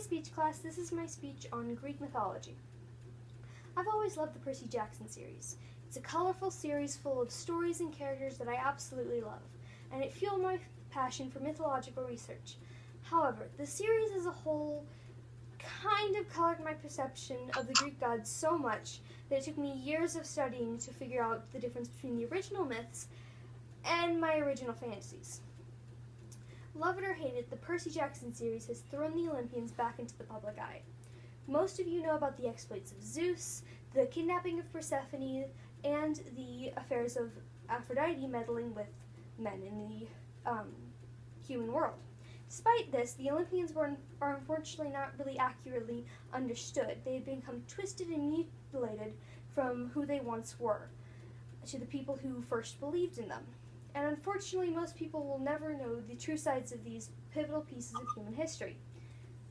speech class. This is my speech on Greek mythology. I've always loved the Percy Jackson series. It's a colorful series full of stories and characters that I absolutely love, and it fueled my passion for mythological research. However, the series as a whole kind of colored my perception of the Greek gods so much that it took me years of studying to figure out the difference between the original myths and my original fantasies. Love it or hate it, the Percy Jackson series has thrown the Olympians back into the public eye. Most of you know about the exploits of Zeus, the kidnapping of Persephone, and the affairs of Aphrodite meddling with men in the human world. Despite this, the Olympians are unfortunately not really accurately understood. They have become twisted and mutilated from who they once were to the people who first believed in them. And unfortunately, most people will never know the true sides of these pivotal pieces of human history.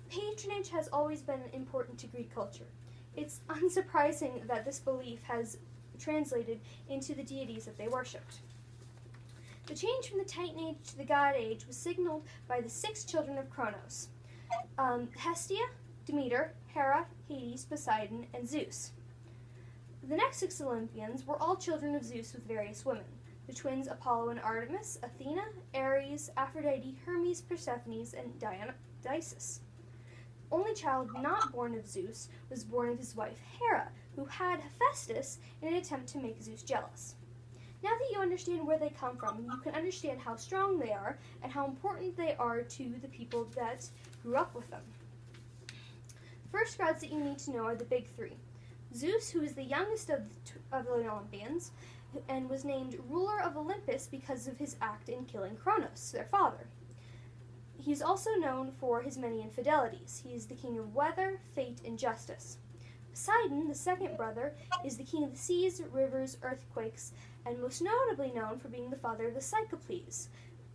Patronage has always been important to Greek culture. It's unsurprising that this belief has translated into the deities that they worshipped. The change from the Titan Age to the God Age was signaled by the 6 children of Kronos: Hestia, Demeter, Hera, Hades, Poseidon, and Zeus. The next 6 Olympians were all children of Zeus with various women: the twins Apollo and Artemis, Athena, Ares, Aphrodite, Hermes, Persephone, and Dionysus. Only child not born of Zeus was born of his wife Hera, who had Hephaestus in an attempt to make Zeus jealous. Now that you understand where they come from, you can understand how strong they are and how important they are to the people that grew up with them. First gods that you need to know are the big 3. Zeus, who is the youngest of the Olympians, and was named ruler of Olympus because of his act in killing Kronos, their father. He is also known for his many infidelities. He is the king of weather, fate, and justice. Poseidon, the second brother, is the king of the seas, rivers, earthquakes, and most notably known for being the father of the Cyclopes.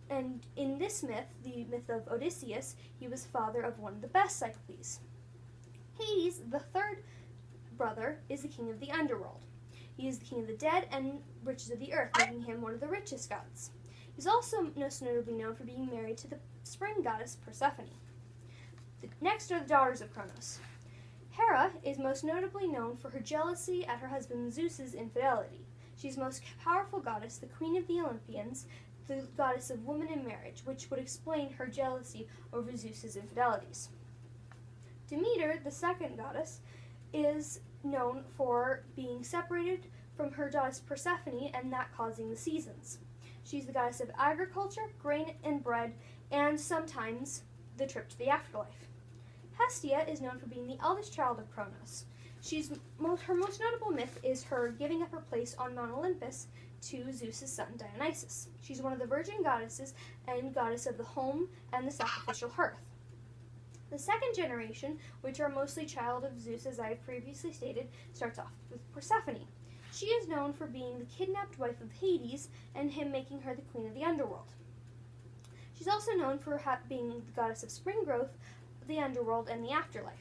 And in this myth, the myth of Odysseus, he was father of one of the best Cyclopes. Hades, the third brother, is the king of the underworld. He is the king of the dead and riches of the earth, making him one of the richest gods. He's also most notably known for being married to the spring goddess Persephone. Next are the daughters of Kronos. Hera is most notably known for her jealousy at her husband Zeus's infidelity. She's the most powerful goddess, the queen of the Olympians, the goddess of woman and marriage, which would explain her jealousy over Zeus's infidelities. Demeter, the second goddess, is known for being separated from her goddess Persephone and that causing the seasons. She's the goddess of agriculture, grain and bread, and sometimes the trip to the afterlife. Hestia is known for being the eldest child of Kronos. Her most notable myth is her giving up her place on Mount Olympus to Zeus's son Dionysus. She's one of the virgin goddesses and goddess of the home and the sacrificial hearth. The second generation, which are mostly child of Zeus, as I have previously stated, starts off with Persephone. She is known for being the kidnapped wife of Hades and him making her the queen of the underworld. She's also known for being the goddess of spring growth, the underworld, and the afterlife.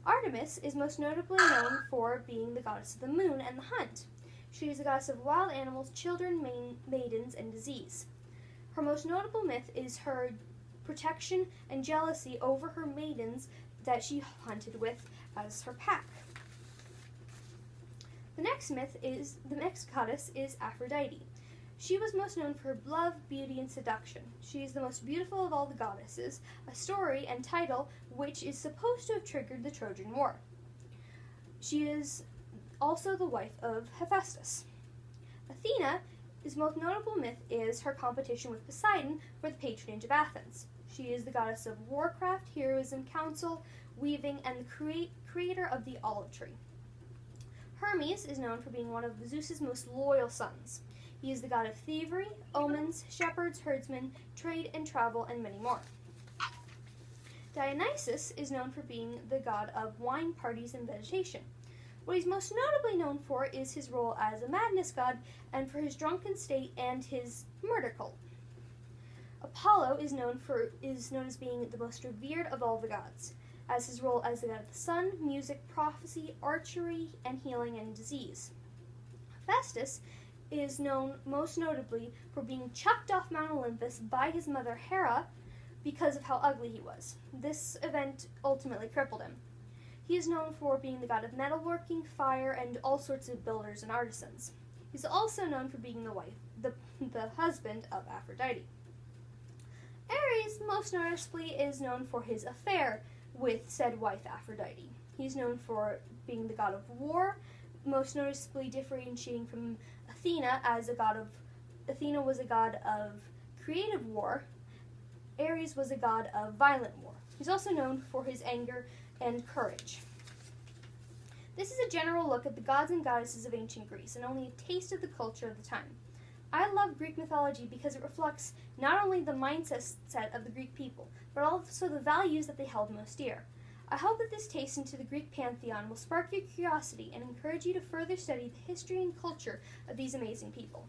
Artemis is most notably known for being the goddess of the moon and the hunt. She is the goddess of wild animals, children, maidens, and disease. Her most notable myth is her protection and jealousy over her maidens that she hunted with as her pack. The next goddess is Aphrodite. She was most known for her love, beauty, and seduction. She is the most beautiful of all the goddesses, a story and title which is supposed to have triggered the Trojan War. She is also the wife of Hephaestus. Athena's most notable myth is her competition with Poseidon for the patronage of Athens. She is the goddess of warcraft, heroism, counsel, weaving, and the creator of the olive tree. Hermes is known for being one of Zeus's most loyal sons. He is the god of thievery, omens, shepherds, herdsmen, trade and travel, and many more. Dionysus is known for being the god of wine parties and vegetation. What he's most notably known for is his role as a madness god and for his drunken state and his murder cult. Apollo is known as being the most revered of all the gods, as his role as the god of the sun, music, prophecy, archery, and healing and disease. Hephaestus is known most notably for being chucked off Mount Olympus by his mother Hera, because of how ugly he was. This event ultimately crippled him. He is known for being the god of metalworking, fire, and all sorts of builders and artisans. He's also known for being the husband of Aphrodite. Ares, most noticeably, is known for his affair with said wife Aphrodite. He's known for being the god of war, most noticeably differentiating from Athena as Athena was a god of creative war. Ares was a god of violent war. He's also known for his anger and courage. This is a general look at the gods and goddesses of ancient Greece, and only a taste of the culture of the time. I love Greek mythology because it reflects not only the mindset of the Greek people, but also the values that they held most dear. I hope that this taste into the Greek pantheon will spark your curiosity and encourage you to further study the history and culture of these amazing people.